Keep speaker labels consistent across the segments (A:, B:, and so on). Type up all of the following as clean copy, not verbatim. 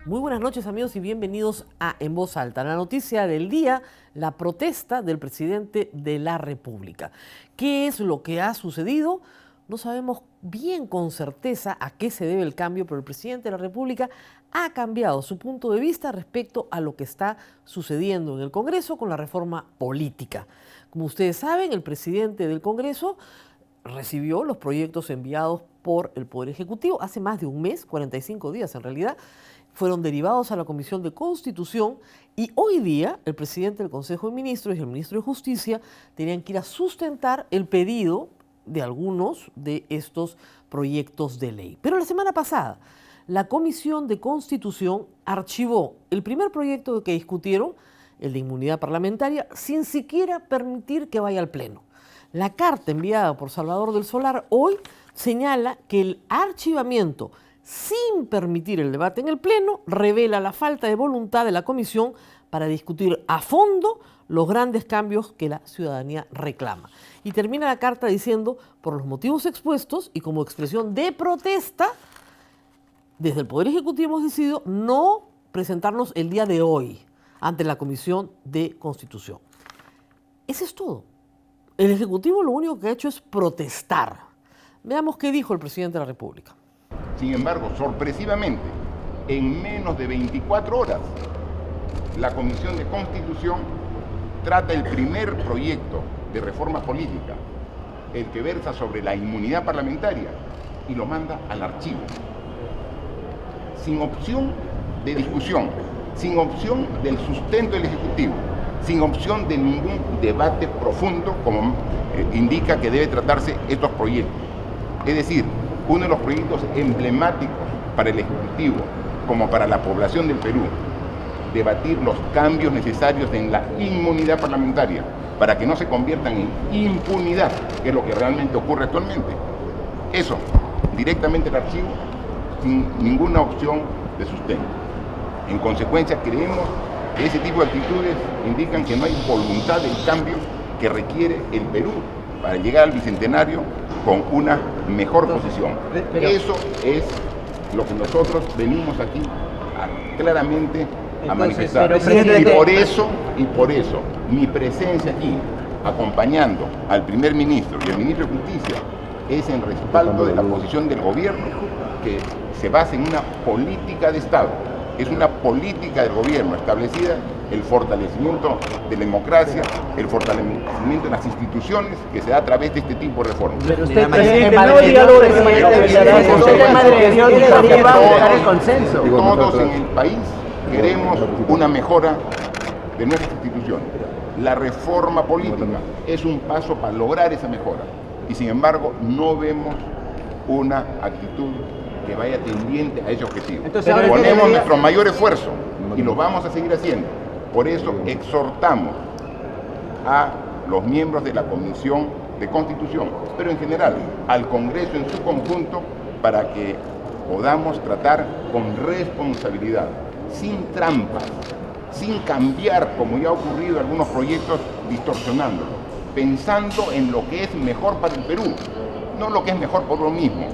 A: Muy buenas noches, amigos, y bienvenidos a En Voz Alta. La noticia del día, la protesta del presidente de la República. ¿Qué es lo que ha sucedido? No sabemos bien con certeza a qué se debe el cambio, pero el presidente de la República ha cambiado su punto de vista respecto a lo que está sucediendo en el Congreso con la reforma política. Como ustedes saben, el presidente del Congreso recibió los proyectos enviados por el Poder Ejecutivo hace más de un mes, 45 días en realidad. Fueron derivados a la Comisión de Constitución y hoy día el presidente del Consejo de Ministros y el ministro de Justicia tenían que ir a sustentar el pedido de algunos de estos proyectos de ley. Pero la semana pasada la Comisión de Constitución archivó el primer proyecto que discutieron, el de inmunidad parlamentaria, sin siquiera permitir que vaya al Pleno. La carta enviada por Salvador del Solar hoy señala que el archivamiento sin permitir el debate en el Pleno revela la falta de voluntad de la Comisión para discutir a fondo los grandes cambios que la ciudadanía reclama. Y termina la carta diciendo, por los motivos expuestos y como expresión de protesta, desde el Poder Ejecutivo hemos decidido no presentarnos el día de hoy ante la Comisión de Constitución. Eso es todo. El Ejecutivo lo único que ha hecho es protestar. Veamos qué dijo el presidente de la República.
B: Sin embargo, sorpresivamente, en menos de 24 horas, la Comisión de Constitución trata el primer proyecto de reforma política, el que versa sobre la inmunidad parlamentaria, y lo manda al archivo. Sin opción de discusión, sin opción del sustento del Ejecutivo, sin opción de ningún debate profundo, como indica que debe tratarse estos proyectos. Es decir, uno de los proyectos emblemáticos para el Ejecutivo, como para la población del Perú, debatir los cambios necesarios en la inmunidad parlamentaria, para que no se conviertan en impunidad, que es lo que realmente ocurre actualmente. Eso, directamente al archivo, sin ninguna opción de sustento. En consecuencia, creemos que ese tipo de actitudes indican que no hay voluntad del cambio que requiere el Perú para llegar al bicentenario con una mejor posición. Eso es lo que nosotros venimos aquí claramente a manifestar. Y por eso, mi presencia aquí, acompañando al primer ministro y al ministro de Justicia, es en respaldo de la posición del gobierno que se basa en una política de Estado. Es una política del gobierno establecida, el fortalecimiento de la democracia, el fortalecimiento de las instituciones que se da a través de este tipo de reformas.
C: Pero usted, presidente, no diga lo de consenso.
B: Todos en el país queremos una mejora de nuestras instituciones. La reforma política es un paso para lograr esa mejora y sin embargo no vemos una actitud que vaya tendiente a ese objetivo. Entonces, ponemos nuestro mayor esfuerzo y lo vamos a seguir haciendo. Por eso exhortamos a los miembros de la Comisión de Constitución, pero en general al Congreso en su conjunto, para que podamos tratar con responsabilidad, sin trampas, sin cambiar, como ya ha ocurrido en algunos proyectos, distorsionándolo, pensando en lo que es mejor para el Perú, no lo que es mejor por lo mismo.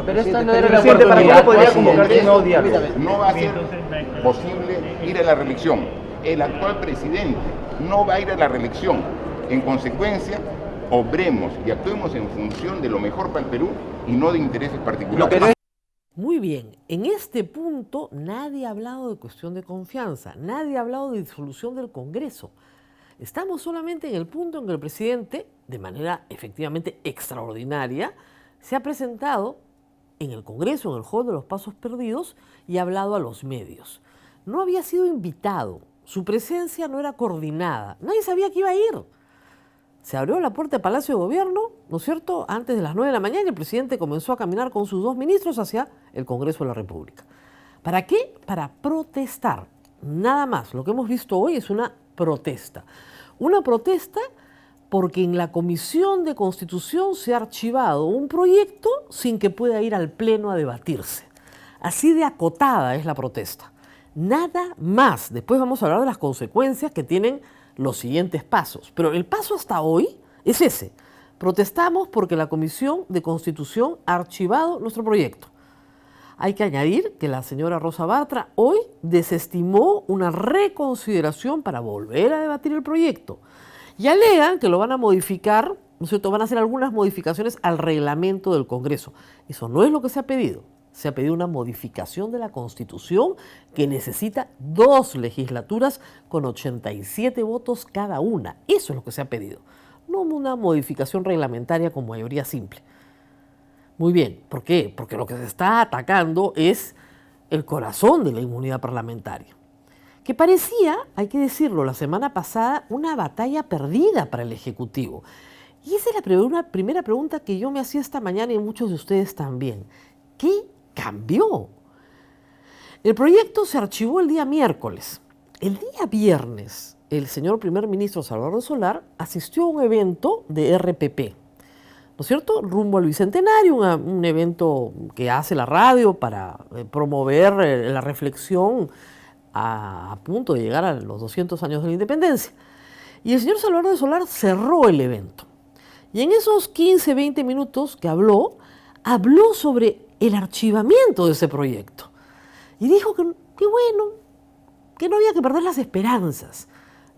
C: Pero esta no era la oportunidad para convocar un nuevo diálogo.
B: No va a ser posible ir a la reelección. El actual presidente no va a ir a la reelección. En consecuencia, obremos y actuemos en función de lo mejor para el Perú y no de intereses particulares.
A: Muy bien, en este punto nadie ha hablado de cuestión de confianza, nadie ha hablado de disolución del Congreso. Estamos solamente en el punto en que el presidente, de manera efectivamente extraordinaria, se ha presentado en el Congreso, en el hall de los Pasos Perdidos, y ha hablado a los medios. No había sido invitado, su presencia no era coordinada, nadie sabía que iba a ir. Se abrió la puerta del Palacio de Gobierno, ¿no es cierto?, antes de las 9 de la mañana, y el presidente comenzó a caminar con sus dos ministros hacia el Congreso de la República. ¿Para qué? Para protestar. Nada más. Lo que hemos visto hoy es una protesta. Una protesta porque en la Comisión de Constitución se ha archivado un proyecto sin que pueda ir al Pleno a debatirse. Así de acotada es la protesta. Nada más. Después vamos a hablar de las consecuencias que tienen los siguientes pasos. Pero el paso hasta hoy es ese. Protestamos porque la Comisión de Constitución ha archivado nuestro proyecto. Hay que añadir que la señora Rosa Bartra hoy desestimó una reconsideración para volver a debatir el proyecto y alegan que lo van a modificar, ¿no es cierto? Van a hacer algunas modificaciones al reglamento del Congreso. Eso no es lo que se ha pedido. Se ha pedido una modificación de la Constitución que necesita 2 legislaturas con 87 votos cada una. Eso es lo que se ha pedido, no una modificación reglamentaria con mayoría simple. Muy bien, ¿por qué? Porque lo que se está atacando es el corazón de la inmunidad parlamentaria, que parecía, hay que decirlo, la semana pasada una batalla perdida para el Ejecutivo. Y esa es la primera pregunta que yo me hacía esta mañana y muchos de ustedes también. ¿Qué cambió? El proyecto se archivó el día miércoles. El día viernes, el señor primer ministro Salvador Solar asistió a un evento de RPP, ¿no es cierto?, rumbo al Bicentenario, un evento que hace la radio para promover la reflexión a punto de llegar a los 200 años de la independencia. Y el señor Salvador Solar cerró el evento. Y en esos 15, 20 minutos que habló sobre el archivamiento de ese proyecto. Y dijo que bueno, que no había que perder las esperanzas.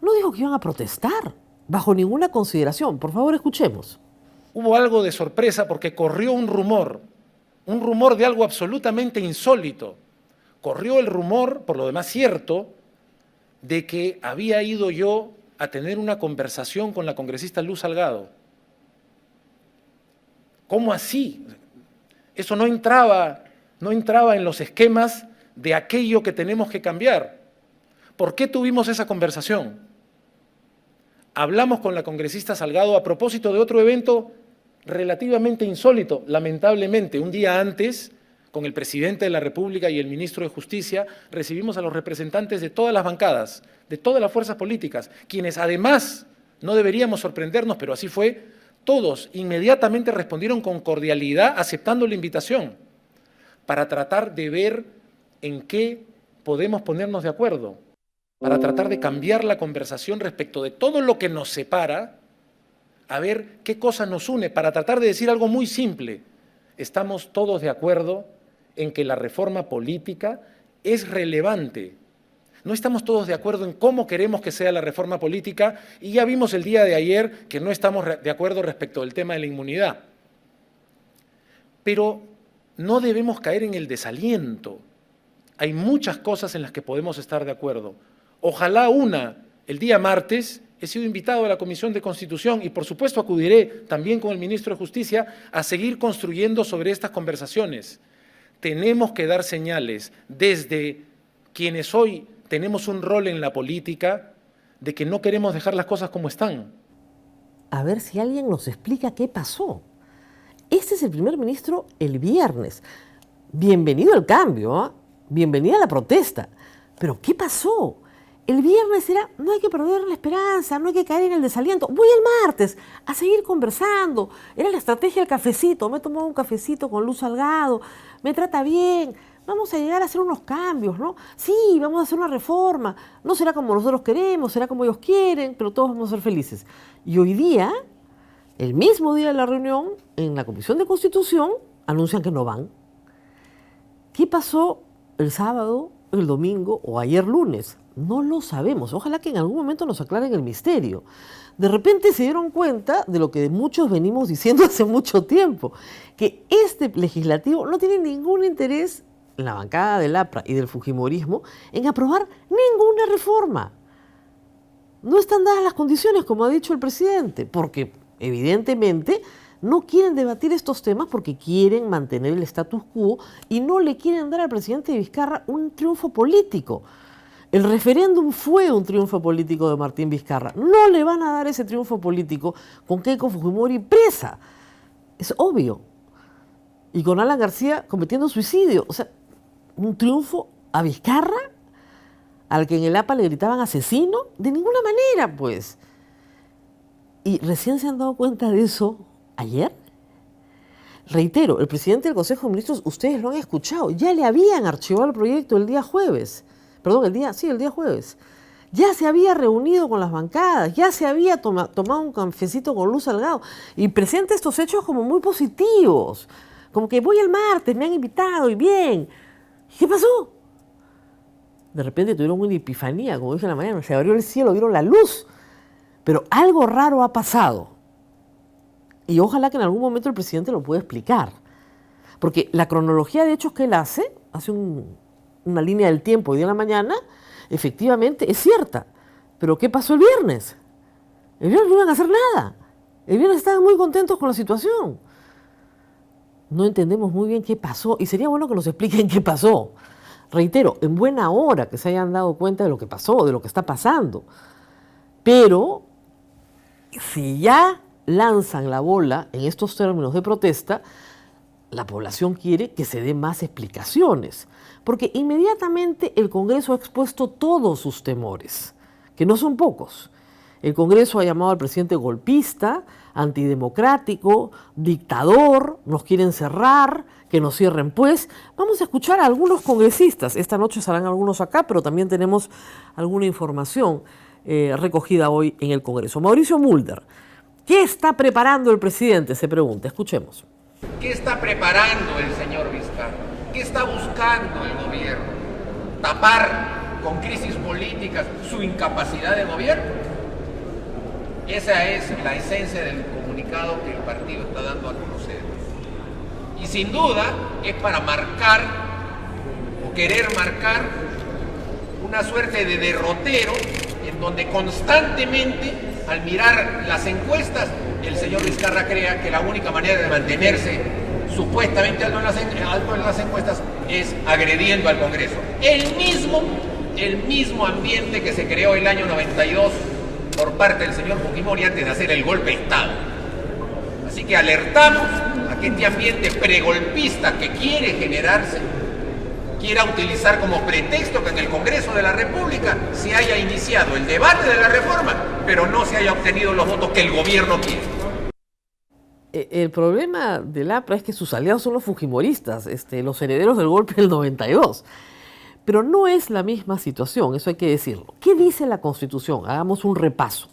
A: No dijo que iban a protestar, bajo ninguna consideración. Por favor, escuchemos.
D: Hubo algo de sorpresa porque corrió un rumor de algo absolutamente insólito. Corrió el rumor, por lo demás cierto, de que había ido yo a tener una conversación con la congresista Luz Salgado. ¿Cómo así? Eso no entraba en los esquemas de aquello que tenemos que cambiar. ¿Por qué tuvimos esa conversación? Hablamos con la congresista Salgado a propósito de otro evento relativamente insólito, lamentablemente. Un día antes, con el presidente de la República y el ministro de Justicia, recibimos a los representantes de todas las bancadas, de todas las fuerzas políticas, quienes además, no deberíamos sorprendernos, pero así fue, todos inmediatamente respondieron con cordialidad, aceptando la invitación, para tratar de ver en qué podemos ponernos de acuerdo, para tratar de cambiar la conversación respecto de todo lo que nos separa, a ver qué cosa nos une, para tratar de decir algo muy simple. Estamos todos de acuerdo en que la reforma política es relevante. No estamos todos de acuerdo en cómo queremos que sea la reforma política y ya vimos el día de ayer que no estamos de acuerdo respecto del tema de la inmunidad. Pero no debemos caer en el desaliento. Hay muchas cosas en las que podemos estar de acuerdo. Ojalá el día martes, he sido invitado a la Comisión de Constitución y por supuesto acudiré también con el ministro de Justicia a seguir construyendo sobre estas conversaciones. Tenemos que dar señales desde quienes hoy tenemos un rol en la política de que no queremos dejar las cosas como están.
A: A ver si alguien nos explica qué pasó. Este es el primer ministro el viernes. Bienvenido al cambio, ¿eh? Bienvenida a la protesta. Pero ¿qué pasó? El viernes era, no hay que perder la esperanza, no hay que caer en el desaliento. Voy el martes a seguir conversando. Era la estrategia del cafecito. Me he tomado un cafecito con Luz Salgado, me trata bien. Vamos a llegar a hacer unos cambios, ¿no? Sí, vamos a hacer una reforma. No será como nosotros queremos, será como ellos quieren, pero todos vamos a ser felices. Y hoy día, el mismo día de la reunión, en la Comisión de Constitución, anuncian que no van. ¿Qué pasó el sábado, el domingo o ayer lunes? No lo sabemos. Ojalá que en algún momento nos aclaren el misterio. De repente se dieron cuenta de lo que muchos venimos diciendo hace mucho tiempo, que este legislativo no tiene ningún interés, en la bancada del APRA y del fujimorismo, en aprobar ninguna reforma. No están dadas las condiciones, como ha dicho el presidente, porque evidentemente no quieren debatir estos temas porque quieren mantener el status quo y no le quieren dar al presidente de Vizcarra un triunfo político. El referéndum fue un triunfo político de Martín Vizcarra. No le van a dar ese triunfo político con Keiko Fujimori presa. Es obvio. Y con Alan García cometiendo suicidio. O sea, un triunfo a Vizcarra, al que en el APA le gritaban asesino, de ninguna manera, pues. Y recién se han dado cuenta de eso ayer. Reitero, el presidente del Consejo de Ministros, ustedes lo han escuchado, ya le habían archivado el proyecto el día jueves. El día jueves. Ya se había reunido con las bancadas, ya se había tomado un cafecito con Luz Salgado y presenta estos hechos como muy positivos. Como que voy el martes, me han invitado y bien. ¿Qué pasó? De repente tuvieron una epifanía, como dije en la mañana, se abrió el cielo, vieron la luz. Pero algo raro ha pasado. Y ojalá que en algún momento el presidente lo pueda explicar. Porque la cronología de hechos que él hace una línea del tiempo hoy día en la mañana, efectivamente es cierta. Pero ¿qué pasó el viernes? El viernes no iban a hacer nada. El viernes estaban muy contentos con la situación. No entendemos muy bien qué pasó y sería bueno que nos expliquen qué pasó. Reitero, en buena hora que se hayan dado cuenta de lo que pasó, de lo que está pasando. Pero si ya lanzan la bola en estos términos de protesta, la población quiere que se den más explicaciones, porque inmediatamente el Congreso ha expuesto todos sus temores, que no son pocos. El Congreso ha llamado al presidente golpista, antidemocrático, dictador, nos quieren cerrar, que nos cierren pues. Vamos a escuchar a algunos congresistas. Esta noche estarán algunos acá, pero también tenemos alguna información recogida hoy en el Congreso. Mauricio Mulder, ¿qué está preparando el presidente? Se pregunta. Escuchemos.
E: ¿Qué está preparando el señor Vizcarra? ¿Qué está buscando el gobierno? ¿Tapar con crisis políticas su incapacidad de gobierno? Esa es la esencia del comunicado que el partido está dando a conocer. Y sin duda es para marcar o querer marcar una suerte de derrotero en donde constantemente, al mirar las encuestas, el señor Vizcarra crea que la única manera de mantenerse supuestamente alto en las encuestas es agrediendo al Congreso. El mismo ambiente que se creó el año 92 por parte del señor Fujimori antes de hacer el golpe de Estado. Así que alertamos a que este ambiente pregolpista que quiere generarse, quiera utilizar como pretexto que en el Congreso de la República se haya iniciado el debate de la reforma, pero no se haya obtenido los votos que el gobierno quiere.
A: El problema del APRA es que sus aliados son los fujimoristas, los herederos del golpe del 92. Pero no es la misma situación, eso hay que decirlo. ¿Qué dice la Constitución? Hagamos un repaso.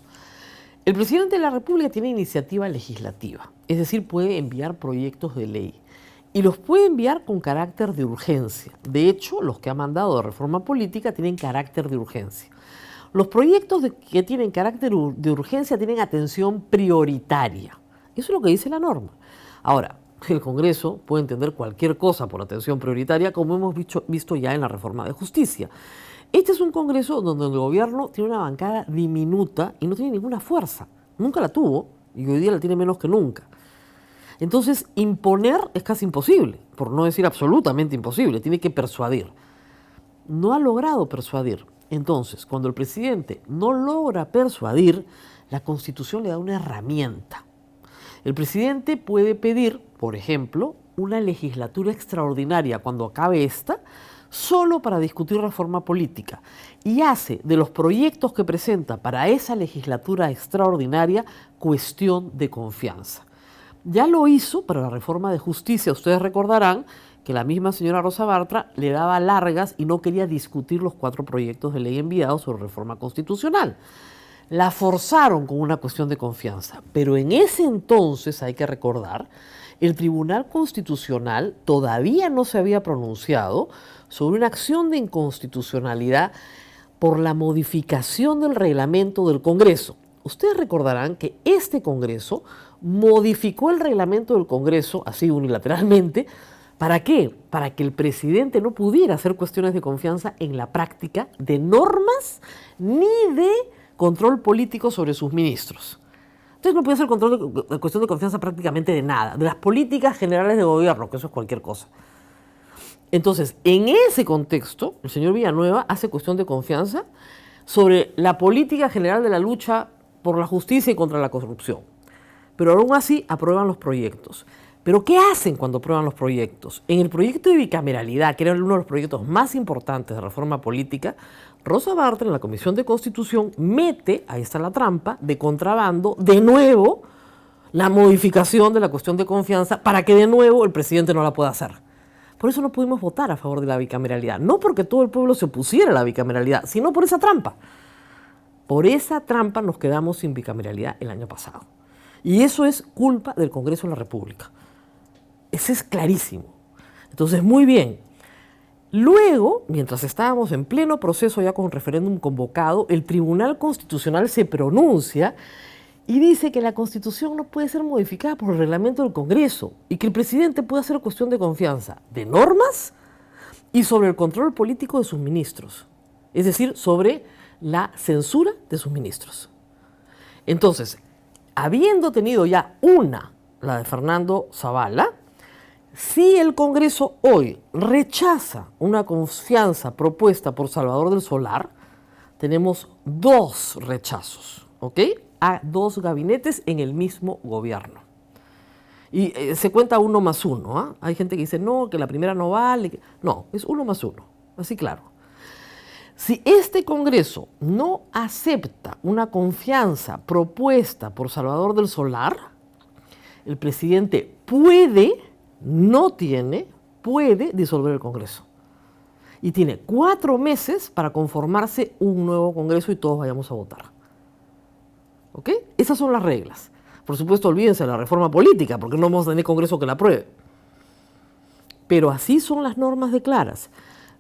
A: El presidente de la República tiene iniciativa legislativa, es decir, puede enviar proyectos de ley y los puede enviar con carácter de urgencia. De hecho, los que ha mandado de reforma política tienen carácter de urgencia. Los proyectos que tienen carácter de urgencia tienen atención prioritaria. Eso es lo que dice la norma. Ahora, el Congreso puede entender cualquier cosa por atención prioritaria, como hemos visto ya en la reforma de justicia. Este es un Congreso donde el gobierno tiene una bancada diminuta y no tiene ninguna fuerza. Nunca la tuvo y hoy día la tiene menos que nunca. Entonces, imponer es casi imposible, por no decir absolutamente imposible. Tiene que persuadir. No ha logrado persuadir. Entonces, cuando el presidente no logra persuadir, la Constitución le da una herramienta. El presidente puede pedir, por ejemplo, una legislatura extraordinaria cuando acabe esta, solo para discutir reforma política, y hace de los proyectos que presenta para esa legislatura extraordinaria cuestión de confianza. Ya lo hizo para la reforma de justicia. Ustedes recordarán que la misma señora Rosa Bartra le daba largas y no quería discutir los 4 proyectos de ley enviados sobre reforma constitucional. La forzaron con una cuestión de confianza, pero en ese entonces, hay que recordar, el Tribunal Constitucional todavía no se había pronunciado sobre una acción de inconstitucionalidad por la modificación del reglamento del Congreso. Ustedes recordarán que este Congreso modificó el reglamento del Congreso, así unilateralmente. ¿Para qué? Para que el presidente no pudiera hacer cuestiones de confianza en la práctica de normas ni de control político sobre sus ministros. Entonces no puede hacer cuestión de confianza prácticamente de nada, de las políticas generales de gobierno, que eso es cualquier cosa. Entonces, en ese contexto, el señor Villanueva hace cuestión de confianza sobre la política general de la lucha por la justicia y contra la corrupción. Pero aún así aprueban los proyectos. ¿Pero qué hacen cuando aprueban los proyectos? En el proyecto de bicameralidad, que era uno de los proyectos más importantes de reforma política, Rosa Bartra en la Comisión de Constitución mete, ahí está la trampa, de contrabando, de nuevo, la modificación de la cuestión de confianza para que de nuevo el presidente no la pueda hacer. Por eso no pudimos votar a favor de la bicameralidad. No porque todo el pueblo se opusiera a la bicameralidad, sino por esa trampa. Por esa trampa nos quedamos sin bicameralidad el año pasado. Y eso es culpa del Congreso de la República. Ese es clarísimo. Entonces, muy bien. Luego, mientras estábamos en pleno proceso ya con referéndum convocado, el Tribunal Constitucional se pronuncia y dice que la Constitución no puede ser modificada por el reglamento del Congreso y que el presidente puede hacer cuestión de confianza de normas y sobre el control político de sus ministros, es decir, sobre la censura de sus ministros. Entonces, habiendo tenido ya una, la de Fernando Zavala, si el Congreso hoy rechaza una confianza propuesta por Salvador del Solar, tenemos dos rechazos, ¿ok? A dos gabinetes en el mismo gobierno. Y se cuenta 1 más 1, ¿ah? Hay gente que dice, no, que la primera no vale. No, es 1 más 1, así claro. Si este Congreso no acepta una confianza propuesta por Salvador del Solar, el presidente puede disolver el Congreso. Y tiene 4 meses para conformarse un nuevo Congreso y todos vayamos a votar. ¿Ok? Esas son las reglas. Por supuesto, olvídense de la reforma política, porque no vamos a tener Congreso que la apruebe. Pero así son las normas de claras.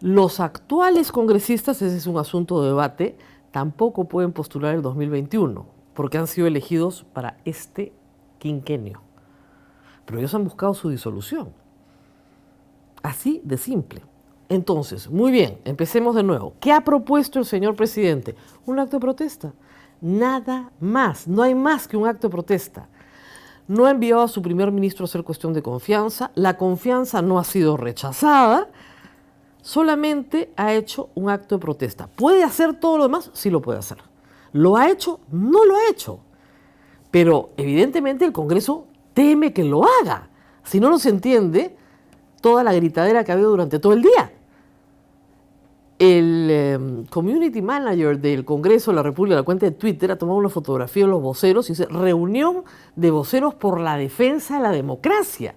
A: Los actuales congresistas, ese es un asunto de debate, tampoco pueden postular el 2021, porque han sido elegidos para este quinquenio. Pero ellos han buscado su disolución. Así de simple. Entonces, muy bien, empecemos de nuevo. ¿Qué ha propuesto el señor presidente? Un acto de protesta. Nada más. No hay más que un acto de protesta. No ha enviado a su primer ministro a hacer cuestión de confianza. La confianza no ha sido rechazada. Solamente ha hecho un acto de protesta. ¿Puede hacer todo lo demás? Sí lo puede hacer. ¿Lo ha hecho? No lo ha hecho. Pero evidentemente el Congreso teme que lo haga. Si no, no se entiende toda la gritadera que ha habido durante todo el día. El community manager del Congreso de la República, la cuenta de Twitter, ha tomado una fotografía de los voceros y dice, reunión de voceros por la defensa de la democracia.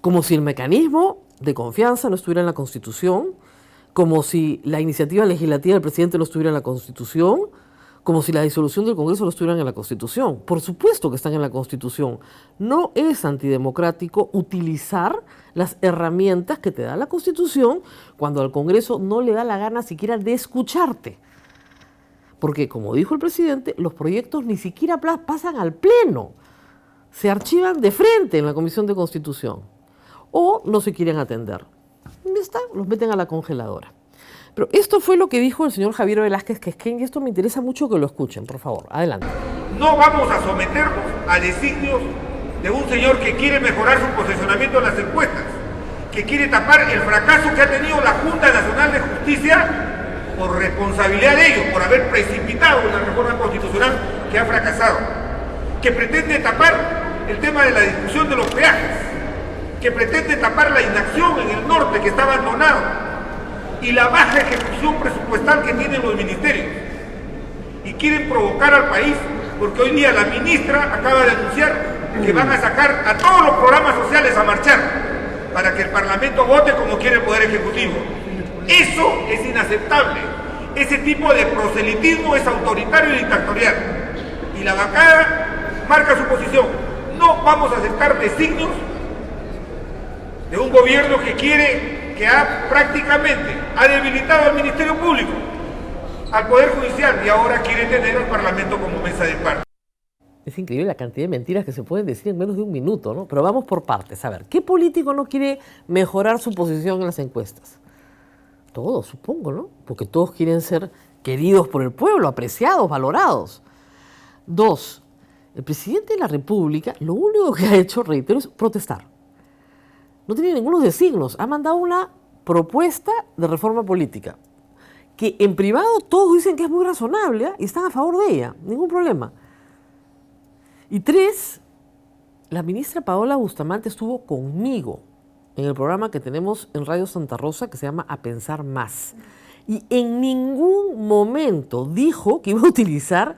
A: Como si el mecanismo de confianza no estuviera en la Constitución, como si la iniciativa legislativa del presidente no estuviera en la Constitución, como si la disolución del Congreso no estuviera en la Constitución. Por supuesto que están en la Constitución. No es antidemocrático utilizar las herramientas que te da la Constitución cuando al Congreso no le da la gana siquiera de escucharte. Porque, como dijo el presidente, los proyectos ni siquiera pasan al Pleno. Se archivan de frente en la Comisión de Constitución. O no se quieren atender. Y está, los meten a la congeladora. Pero esto fue lo que dijo el señor Javier Velázquez Quesquén, y esto me interesa mucho que lo escuchen, por favor. Adelante.
F: No vamos a someternos a designios de un señor que quiere mejorar su posicionamiento en las encuestas, que quiere tapar el fracaso que ha tenido la Junta Nacional de Justicia por responsabilidad de ellos, por haber precipitado una reforma constitucional que ha fracasado, que pretende tapar el tema de la discusión de los peajes, que pretende tapar la inacción en el norte que está abandonado, y la baja ejecución presupuestal que tienen los ministerios. Y quieren provocar al país, porque hoy día la ministra acaba de anunciar que van a sacar a todos los programas sociales a marchar para que el Parlamento vote como quiere el Poder Ejecutivo. Eso es inaceptable. Ese tipo de proselitismo es autoritario y dictatorial. Y la bancada marca su posición. No vamos a aceptar designios de un gobierno que prácticamente ha debilitado al Ministerio Público, al Poder Judicial, y ahora quiere tener al Parlamento como mesa de parte.
A: Es increíble la cantidad de mentiras que se pueden decir en menos de un minuto, ¿no? Pero vamos por partes. A ver, ¿qué político no quiere mejorar su posición en las encuestas? Todos, supongo, ¿no? Porque todos quieren ser queridos por el pueblo, apreciados, valorados. 2, el presidente de la República lo único que ha hecho, reitero, es protestar. No tiene ninguno designios. Ha mandado una propuesta de reforma política que en privado todos dicen que es muy razonable, ¿eh? Y están a favor de ella. Ningún problema. Y 3, la ministra Paola Bustamante estuvo conmigo en el programa que tenemos en Radio Santa Rosa que se llama A Pensar Más. Y en ningún momento dijo que iba a utilizar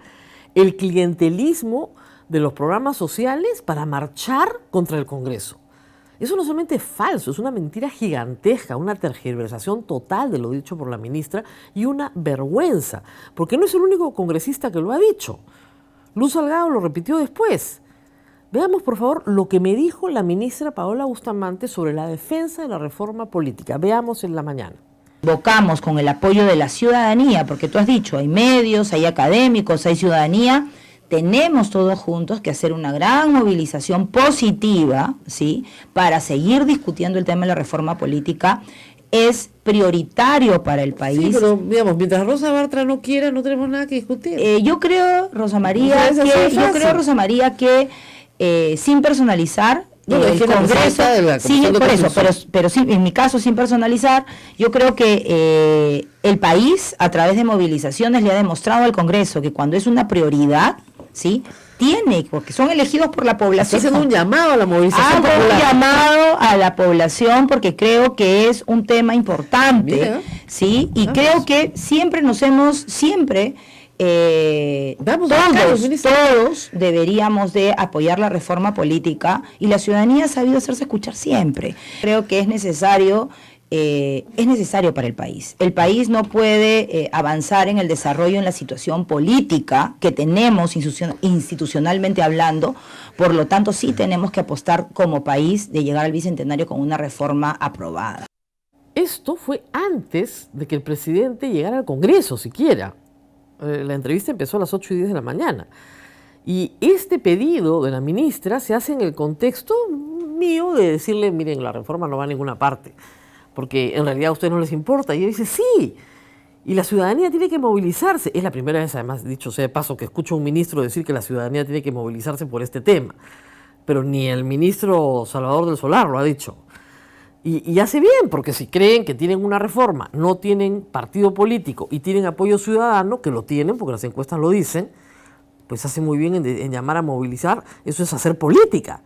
A: el clientelismo de los programas sociales para marchar contra el Congreso. Eso no solamente es falso, es una mentira gigantesca, una tergiversación total de lo dicho por la ministra y una vergüenza, porque no es el único congresista que lo ha dicho. Luz Salgado lo repitió después. Veamos, por favor, lo que me dijo la ministra Paola Bustamante sobre la defensa de la reforma política. Veamos en la mañana.
G: Invocamos con el apoyo de la ciudadanía, porque tú has dicho, hay medios, hay académicos, hay ciudadanía, tenemos todos juntos que hacer una gran movilización positiva, ¿sí?, para seguir discutiendo el tema de la reforma política. Es prioritario para el país.
A: Sí, pero digamos, mientras Rosa Bartra no quiera, no tenemos nada que discutir.
G: Yo creo, Rosa María, que sin personalizar,
A: No, es
G: el
A: que la
G: Congreso,
A: presidenta de la
G: sí,
A: Comisión de
G: por eso,
A: Constitución.
G: pero sí, en mi caso, sin personalizar, yo creo que el país, a través de movilizaciones, le ha demostrado al Congreso que cuando es una prioridad, ¿sí?, tiene, porque son elegidos por la
A: Está
G: población.
A: haciendo un llamado a la movilización
G: Hago un
A: popular.
G: llamado a la población porque creo que es un tema importante,
A: Mira.
G: ¿sí? Y
A: Vamos.
G: creo que siempre
A: Vamos a buscarlos, ministra.
G: todos deberíamos de apoyar la reforma política y la ciudadanía ha sabido hacerse escuchar siempre. Creo que es necesario para el país. El país no puede avanzar en el desarrollo en la situación política que tenemos institucionalmente hablando, por lo tanto sí tenemos que apostar como país de llegar al bicentenario con una reforma aprobada.
A: Esto fue antes de que el presidente llegara al Congreso, siquiera. La entrevista empezó a las 8:10 de la mañana. Y este pedido de la ministra se hace en el contexto mío de decirle, miren, la reforma no va a ninguna parte, porque en realidad a ustedes no les importa. Y ella dice, sí, y la ciudadanía tiene que movilizarse. Es la primera vez, además, dicho sea de paso, que escucho a un ministro decir que la ciudadanía tiene que movilizarse por este tema. Pero ni el ministro Salvador del Solar lo ha dicho. Y hace bien, porque si creen que tienen una reforma, no tienen partido político y tienen apoyo ciudadano, que lo tienen, porque las encuestas lo dicen, pues hace muy bien en llamar a movilizar. Eso es hacer política.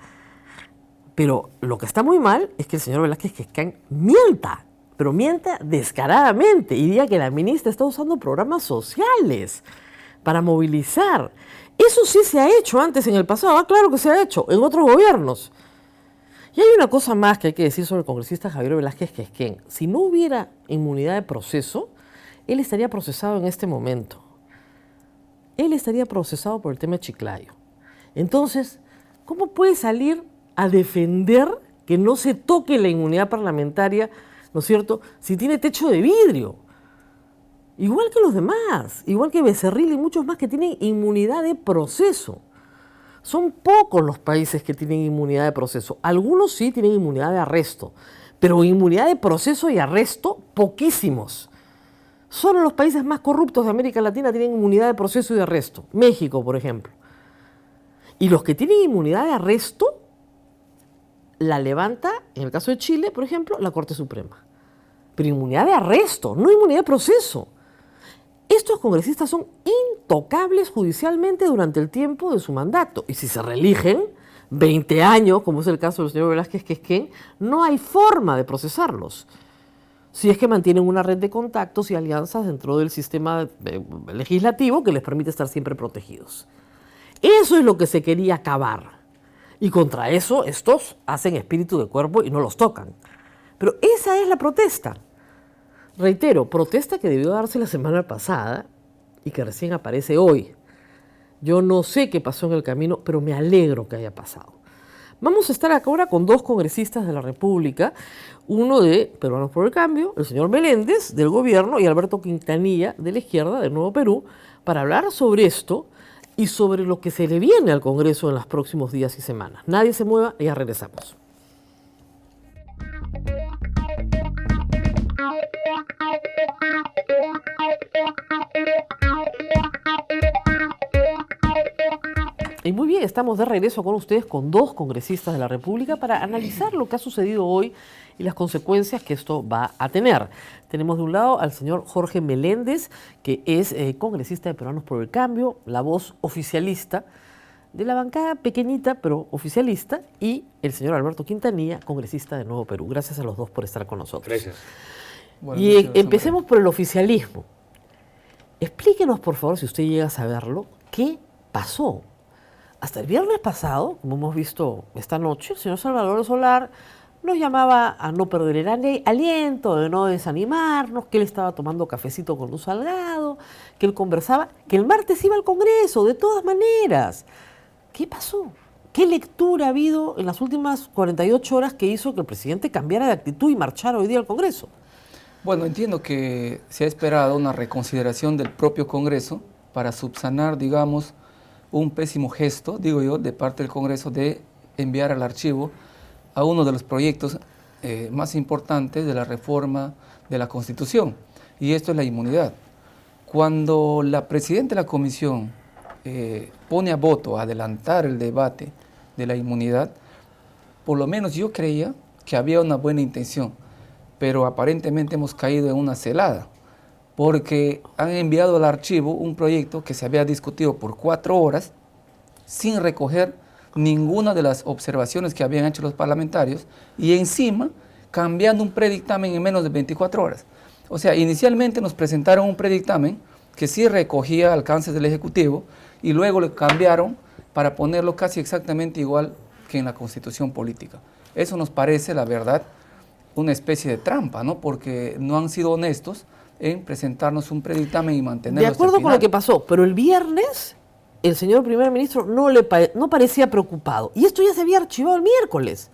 A: Pero lo que está muy mal es que el señor Velázquez Quesquén mienta, pero mienta descaradamente y diga que la ministra está usando programas sociales para movilizar. Eso sí se ha hecho antes en el pasado, claro que se ha hecho, en otros gobiernos. Y hay una cosa más que hay que decir sobre el congresista Javier Velázquez Quesquén. Si no hubiera inmunidad de proceso, él estaría procesado en este momento. Él estaría procesado por el tema de Chiclayo. Entonces, ¿cómo puede salir a defender que no se toque la inmunidad parlamentaria, ¿no es cierto?, si tiene techo de vidrio? Igual que los demás, igual que Becerril y muchos más que tienen inmunidad de proceso. Son pocos los países que tienen inmunidad de proceso. Algunos sí tienen inmunidad de arresto, pero inmunidad de proceso y arresto, poquísimos. Solo los países más corruptos de América Latina tienen inmunidad de proceso y de arresto. México, por ejemplo. Y los que tienen inmunidad de arresto la levanta, en el caso de Chile, por ejemplo, la Corte Suprema. Pero inmunidad de arresto, no inmunidad de proceso. Estos congresistas son intocables judicialmente durante el tiempo de su mandato. Y si se reeligen 20 años, como es el caso del señor Velázquez Quesquén, no hay forma de procesarlos. Si es que mantienen una red de contactos y alianzas dentro del sistema legislativo que les permite estar siempre protegidos. Eso es lo que se quería acabar. Y contra eso estos hacen espíritu de cuerpo y no los tocan. Pero esa es la protesta. Reitero, protesta que debió darse la semana pasada y que recién aparece hoy. Yo no sé qué pasó en el camino, pero me alegro que haya pasado. Vamos a estar ahora con dos congresistas de la República, uno de Peruanos por el Cambio, el señor Meléndez, del gobierno, y Alberto Quintanilla, de la izquierda, de Nuevo Perú, para hablar sobre esto y sobre lo que se le viene al Congreso en los próximos días y semanas. Nadie se mueva, ya regresamos. Y muy bien, estamos de regreso con ustedes con dos congresistas de la República para analizar lo que ha sucedido hoy y las consecuencias que esto va a tener. Tenemos de un lado al señor Jorge Meléndez, que es congresista de Peruanos por el Cambio, la voz oficialista de la bancada pequeñita, pero oficialista, y el señor Alberto Quintanilla, congresista de Nuevo Perú. Gracias a los dos por estar con nosotros.
D: Gracias.
A: Y empecemos por el oficialismo. Explíquenos, por favor, si usted llega a saberlo, ¿qué pasó? Hasta el viernes pasado, como hemos visto esta noche, el señor Salvador Solar nos llamaba a no perder el aliento, de no desanimarnos, que él estaba tomando cafecito con Luz Salgado, que él conversaba, que el martes iba al Congreso, de todas maneras. ¿Qué pasó? ¿Qué lectura ha habido en las últimas 48 horas que hizo que el presidente cambiara de actitud y marchara hoy día al Congreso?
H: Bueno, entiendo que se ha esperado una reconsideración del propio Congreso para subsanar, digamos, un pésimo gesto, digo yo, de parte del Congreso de enviar al archivo a uno de los proyectos más importantes de la reforma de la Constitución, y esto es la inmunidad. Cuando la presidenta de la Comisión pone a voto adelantar el debate de la inmunidad, por lo menos yo creía que había una buena intención, pero aparentemente hemos caído en una celada, porque han enviado al archivo un proyecto que se había discutido por 4 horas sin recoger ninguna de las observaciones que habían hecho los parlamentarios y encima cambiando un predictamen en menos de 24 horas. O sea, inicialmente nos presentaron un predictamen que sí recogía alcances del Ejecutivo y luego le cambiaron para ponerlo casi exactamente igual que en la Constitución política. Eso nos parece, la verdad, una especie de trampa, ¿no? Porque no han sido honestos en presentarnos un predictamen y mantenerlo
A: De acuerdo con lo que pasó, pero el viernes el señor primer ministro no parecía preocupado. Y esto ya se había archivado el miércoles.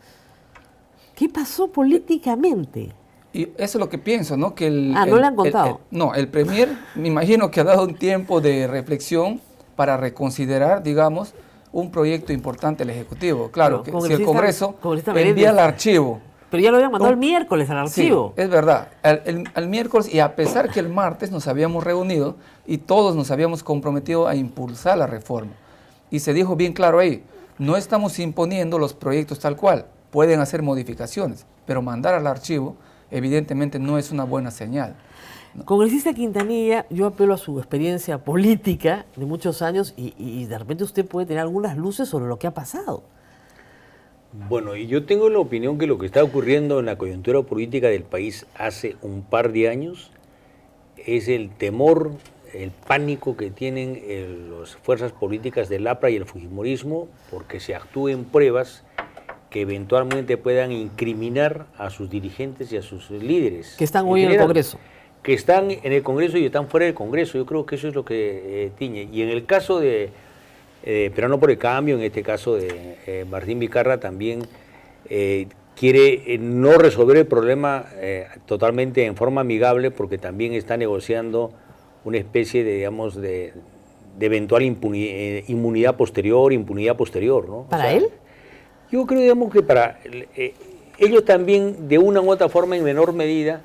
A: ¿Qué pasó políticamente?
H: Y eso es lo que pienso, ¿no? Que
A: no le han contado.
H: El premier, me imagino que ha dado un tiempo de reflexión para reconsiderar, digamos, un proyecto importante del Ejecutivo. Claro, que si el Congreso envía el archivo.
A: Pero ya lo habían mandado el miércoles al archivo.
H: Sí, es verdad, al miércoles, y a pesar que el martes nos habíamos reunido y todos nos habíamos comprometido a impulsar la reforma. Y se dijo bien claro ahí, no estamos imponiendo los proyectos tal cual, pueden hacer modificaciones, pero mandar al archivo evidentemente no es una buena señal.
A: Congresista Quintanilla, yo apelo a su experiencia política de muchos años y de repente usted puede tener algunas luces sobre lo que ha pasado.
I: Bueno, y yo tengo la opinión que lo que está ocurriendo en la coyuntura política del país hace un par de años es el temor, el pánico que tienen las fuerzas políticas del APRA y el fujimorismo porque se actúen pruebas que eventualmente puedan incriminar a sus dirigentes y a sus líderes.
A: Que están hoy en el Congreso.
I: Que están en el Congreso y están fuera del Congreso. Yo creo que eso es lo que tiñe. Y en el caso de pero no por el cambio, en este caso de Martín Vizcarra también quiere no resolver el problema totalmente en forma amigable porque también está negociando una especie de, digamos, de eventual inmunidad posterior, ¿no?
A: ¿Para él?
I: Yo creo, digamos, que para ellos también, de una u otra forma, en menor medida,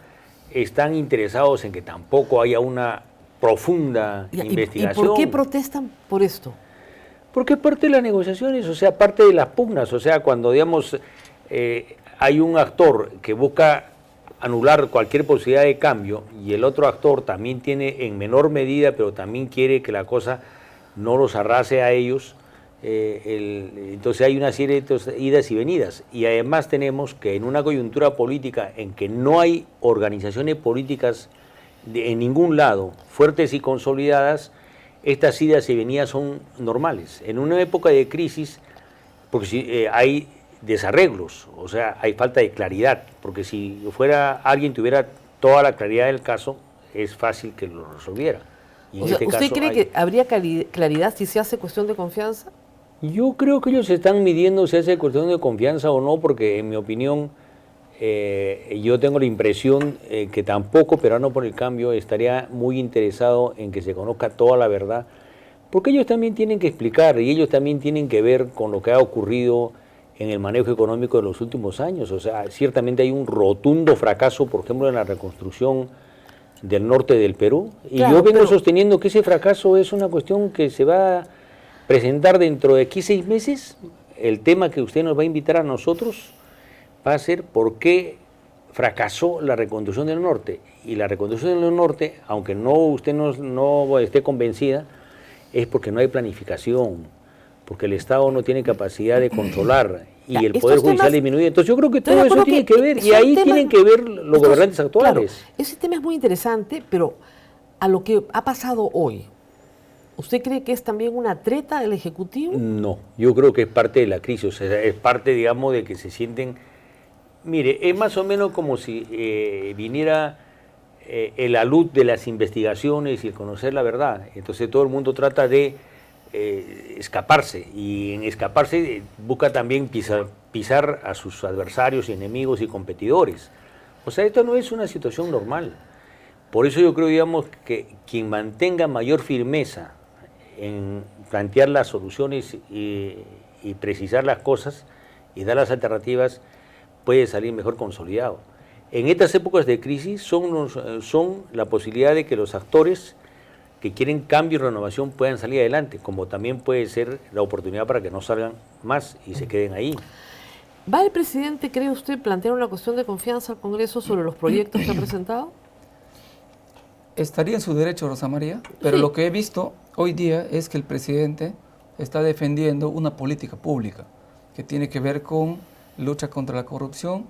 I: están interesados en que tampoco haya una profunda investigación.
A: ¿Y por qué protestan por esto?
I: Porque parte de las negociaciones, o sea, parte de las pugnas, o sea, cuando, digamos, hay un actor que busca anular cualquier posibilidad de cambio y el otro actor también tiene en menor medida, pero también quiere que la cosa no los arrase a ellos, entonces hay una serie de idas y venidas. Y además tenemos que en una coyuntura política en que no hay organizaciones políticas en ningún lado fuertes y consolidadas, estas idas y venidas son normales. En una época de crisis, porque si hay desarreglos, o sea, hay falta de claridad, porque si fuera alguien tuviera toda la claridad del caso, es fácil que lo resolviera. Y
A: o sea, ¿usted cree que habría claridad si se hace cuestión de confianza?
I: Yo creo que ellos están midiendo si hace cuestión de confianza o no, porque en mi opinión, yo tengo la impresión que tampoco Peruano por el Cambio estaría muy interesado en que se conozca toda la verdad, porque ellos también tienen que explicar y ellos también tienen que ver con lo que ha ocurrido en el manejo económico de los últimos años. O sea, ciertamente hay un rotundo fracaso, por ejemplo, en la reconstrucción del norte del Perú, y claro, yo vengo sosteniendo que ese fracaso es una cuestión que se va a presentar dentro de aquí 6 meses. El tema que usted nos va a invitar a nosotros va a ser por qué fracasó la reconstrucción del norte. Y la reconstrucción del norte, aunque usted no esté convencida, es porque no hay planificación, porque el Estado no tiene capacidad de controlar y el Poder Judicial disminuye. Entonces yo creo que todo eso tiene que ver, y ahí tienen que ver los gobernantes actuales.
A: Claro, ese tema es muy interesante, pero a lo que ha pasado hoy, ¿usted cree que es también una treta del Ejecutivo?
I: No, yo creo que es parte de la crisis, o sea, es parte, digamos, de que se sienten... Mire, es más o menos como si viniera el alud de las investigaciones y el conocer la verdad. Entonces todo el mundo trata de escaparse, y en escaparse busca también pisar a sus adversarios, enemigos y competidores. O sea, esto no es una situación normal. Por eso yo creo, digamos, que quien mantenga mayor firmeza en plantear las soluciones y precisar las cosas y dar las alternativas puede salir mejor consolidado. En estas épocas de crisis son la posibilidad de que los actores que quieren cambio y renovación puedan salir adelante, como también puede ser la oportunidad para que no salgan más y se queden ahí.
A: ¿Va el presidente, cree usted, plantear una cuestión de confianza al Congreso sobre los proyectos que ha presentado?
H: Estaría en su derecho, Rosa María, pero
A: Sí.
H: lo que he visto hoy día es que el presidente está defendiendo una política pública que tiene que ver con lucha contra la corrupción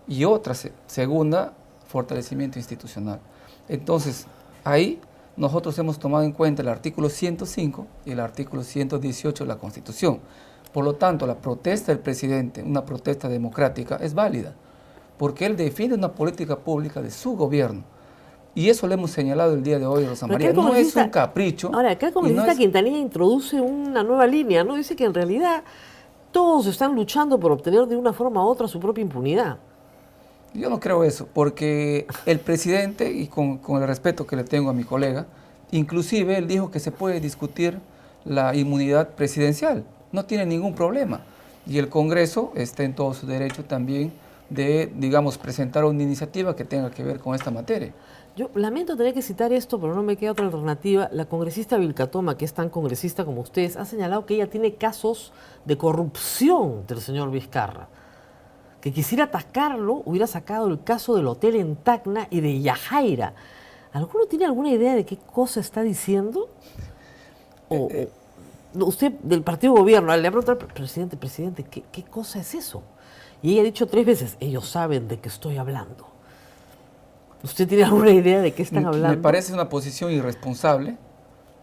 H: y otra, segunda, fortalecimiento institucional. Entonces, ahí nosotros hemos tomado en cuenta el artículo 105 y el artículo 118 de la Constitución. Por lo tanto, la protesta del presidente, una protesta democrática, es válida, porque él defiende una política pública de su gobierno. Y eso lo hemos señalado el día de hoy, Rosa María. No es un capricho.
A: Ahora, acá el congresista Quintanilla introduce una nueva línea, ¿no? Dice que en realidad todos están luchando por obtener de una forma u otra su propia impunidad.
H: Yo no creo eso, porque el presidente, y con el respeto que le tengo a mi colega, inclusive él dijo que se puede discutir la inmunidad presidencial. No tiene ningún problema. Y el Congreso está en todo su derecho también de, digamos, presentar una iniciativa que tenga que ver con esta materia.
A: Yo lamento tener que citar esto, pero no me queda otra alternativa. La congresista Vilcatoma, que es tan congresista como ustedes, ha señalado que ella tiene casos de corrupción del señor Vizcarra. Que quisiera atacarlo, hubiera sacado el caso del hotel en Tacna y de Yajaira. ¿Alguno tiene alguna idea de qué cosa está diciendo? Usted, del partido gobierno, le ha preguntado al presidente, ¿qué cosa es eso? Y ella ha dicho 3 veces, ellos saben de qué estoy hablando. ¿Usted tiene alguna idea de qué están hablando?
H: Me parece una posición irresponsable,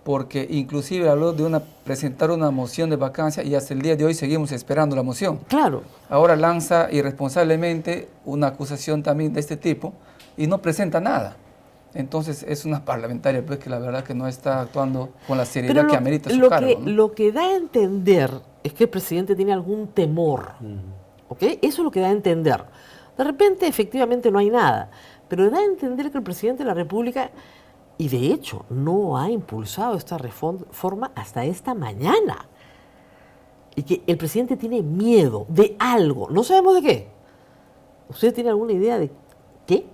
H: porque inclusive habló de presentar una moción de vacancia y hasta el día de hoy seguimos esperando la moción.
A: Claro.
H: Ahora lanza irresponsablemente una acusación también de este tipo y no presenta nada. Entonces es una parlamentaria pues, que la verdad que no está actuando con la seriedad que amerita su cargo, ¿no?
A: Lo que da a entender es que el presidente tiene algún temor. ¿Ok? Eso es lo que da a entender. De repente, efectivamente, no hay nada. Pero da a entender que el presidente de la República, y de hecho, no ha impulsado esta reforma hasta esta mañana. Y que el presidente tiene miedo de algo. No sabemos de qué. ¿Usted tiene alguna idea de qué?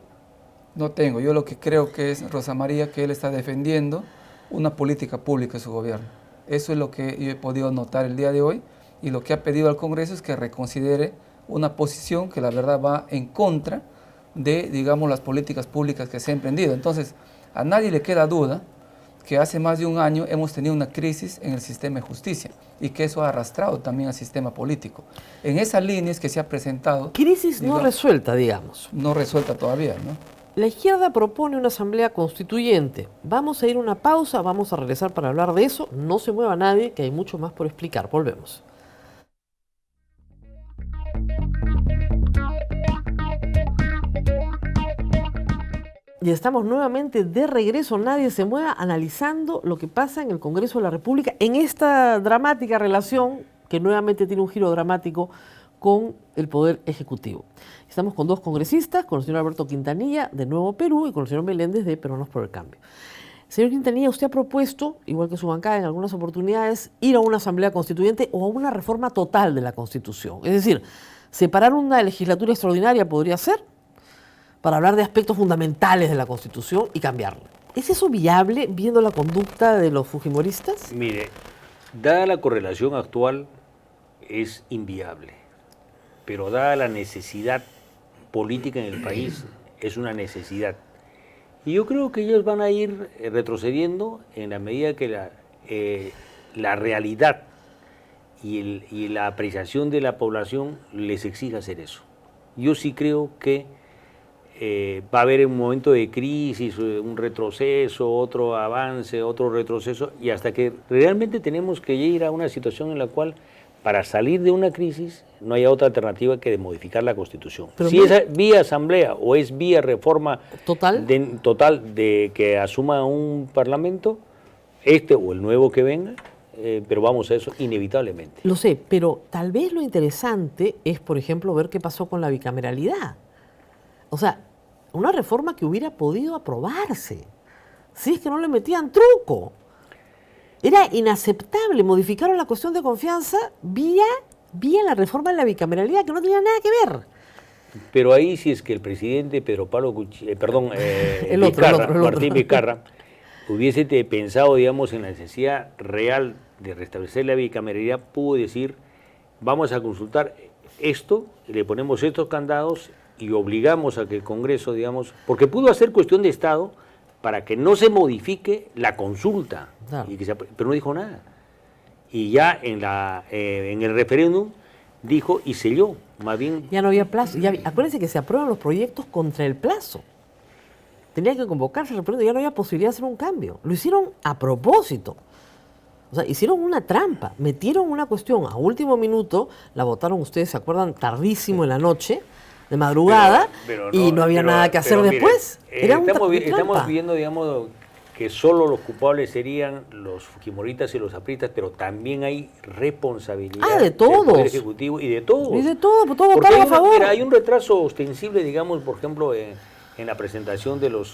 H: No tengo. Yo lo que creo que es, Rosa María, que él está defendiendo una política pública de su gobierno. Eso es lo que yo he podido notar el día de hoy. Y lo que ha pedido al Congreso es que reconsidere una posición que la verdad va en contra de, digamos, las políticas públicas que se han emprendido. Entonces, a nadie le queda duda que hace más de un año hemos tenido una crisis en el sistema de justicia y que eso ha arrastrado también al sistema político. En esas líneas que se ha presentado...
A: Crisis
H: digamos,
A: no resuelta, digamos.
H: No resuelta todavía, ¿no?
A: La izquierda propone una asamblea constituyente. Vamos a ir a una pausa, vamos a regresar para hablar de eso. No se mueva nadie, que hay mucho más por explicar. Volvemos. Y estamos nuevamente de regreso, nadie se mueva, analizando lo que pasa en el Congreso de la República en esta dramática relación que nuevamente tiene un giro dramático con el Poder Ejecutivo. Estamos con 2 congresistas, con el señor Alberto Quintanilla de Nuevo Perú y con el señor Meléndez de Peruanos por el Cambio. Señor Quintanilla, usted ha propuesto, igual que su bancada en algunas oportunidades, ir a una asamblea constituyente o a una reforma total de la Constitución. Es decir, separar una legislatura extraordinaria podría ser, para hablar de aspectos fundamentales de la Constitución y cambiarla. ¿Es eso viable viendo la conducta de los fujimoristas?
I: Mire, dada la correlación actual, es inviable. Pero dada la necesidad política en el país, es una necesidad. Y yo creo que ellos van a ir retrocediendo en la medida que la realidad y la apreciación de la población les exija hacer eso. Yo sí creo que va a haber un momento de crisis, un retroceso, otro avance, otro retroceso, y hasta que realmente tenemos que ir a una situación en la cual, para salir de una crisis, no haya otra alternativa que de modificar la Constitución. Pero si es vía asamblea o es vía reforma total de que asuma un parlamento, este o el nuevo que venga, pero vamos a eso inevitablemente.
A: Lo sé, pero tal vez lo interesante es, por ejemplo, ver qué pasó con la bicameralidad. O sea, una reforma que hubiera podido aprobarse, si es que no le metían truco. Era inaceptable, modificaron la cuestión de confianza vía la reforma de la bicameralidad, que no tenía nada que ver.
I: Pero ahí sí es que el presidente Pedro Pablo
A: El otro.
I: Martín Vizcarra, hubiese pensado, digamos, en la necesidad real de restablecer la bicameralidad, pudo decir, vamos a consultar esto, le ponemos estos candados y obligamos a que el Congreso, digamos, porque pudo hacer cuestión de Estado para que no se modifique la consulta,
A: Claro.
I: pero no dijo nada. Y ya en el referéndum dijo y selló, más bien.
A: Ya no había plazo. Acuérdense que se aprueban los proyectos contra el plazo. Tenía que convocarse el referéndum, ya no había posibilidad de hacer un cambio. Lo hicieron a propósito. O sea, hicieron una trampa, metieron una cuestión a último minuto, la votaron, ustedes se acuerdan, tardísimo en la noche, de madrugada, y no había nada que hacer después.
I: Estamos viendo, digamos, que solo los culpables serían los fujimoristas y los apristas, pero también hay responsabilidad
A: de todos.
I: del Poder Ejecutivo y de todos.
A: Y de todo, pues todos
I: Porque
A: votaron a favor.
I: mira, hay un retraso ostensible, digamos, por ejemplo, en la presentación de los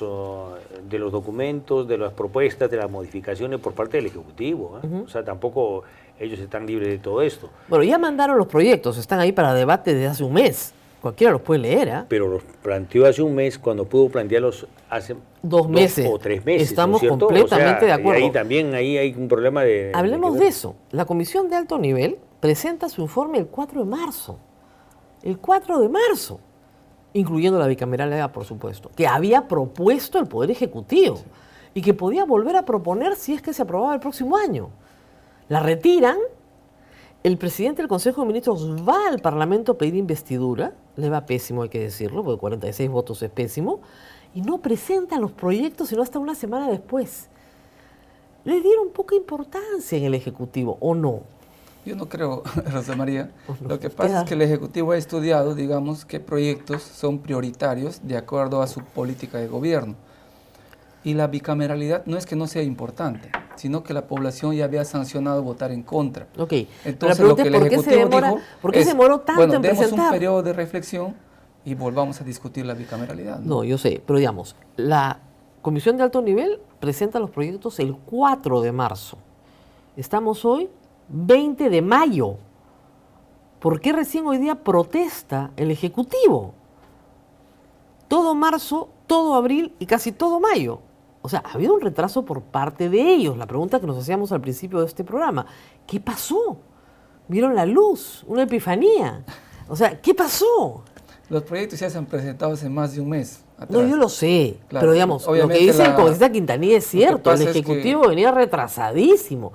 I: documentos, de las propuestas, de las modificaciones por parte del Ejecutivo. O sea, tampoco ellos están libres de todo esto.
A: Bueno, ya mandaron los proyectos, están ahí para debate desde hace un mes. Cualquiera los puede leer, ¿eh?
I: Pero los planteó hace un mes, cuando pudo plantearlos hace
A: 2 meses.
I: 2 o 3 meses.
A: Estamos
I: ¿no es cierto?
A: completamente de acuerdo.
I: Ahí también hay un problema de...
A: Hablemos de eso. La Comisión de Alto Nivel presenta su informe el 4 de marzo. El 4 de marzo. Incluyendo la bicameralidad, por supuesto, que había propuesto el Poder Ejecutivo y que podía volver a proponer si es que se aprobaba el próximo año. La retiran, el presidente del Consejo de Ministros va al Parlamento a pedir investidura, le va pésimo, hay que decirlo, porque 46 votos es pésimo, y no presentan los proyectos sino hasta una semana después. Le dieron poca importancia en el Ejecutivo, ¿o no?
H: Yo no creo, Rosa María. Lo que pasa es que el Ejecutivo ha estudiado, digamos, qué proyectos son prioritarios de acuerdo a su política de gobierno. Y la bicameralidad no es que no sea importante, sino que la población ya había sancionado votar en contra.
A: Ok,
H: entonces
A: pero
H: lo que el Ejecutivo dijo
A: ¿por qué se demoró tanto en
H: demos
A: presentar?
H: un periodo de reflexión y volvamos a discutir la bicameralidad.
A: No, yo sé, pero digamos, la Comisión de Alto Nivel presenta los proyectos el 4 de marzo. Estamos hoy 20 de mayo. ¿Por qué recién hoy día protesta el Ejecutivo? Todo marzo, todo abril y casi todo mayo. O sea, ha habido un retraso por parte de ellos. La pregunta que nos hacíamos al principio de este programa, ¿qué pasó? ¿Vieron la luz? ¿Una epifanía? O sea, ¿qué pasó?
H: Los proyectos ya se han presentado hace más de un mes atrás.
A: No, yo lo sé,
H: Claro,
A: pero digamos, lo que dice el congresista Quintanilla es cierto, el Ejecutivo venía retrasadísimo,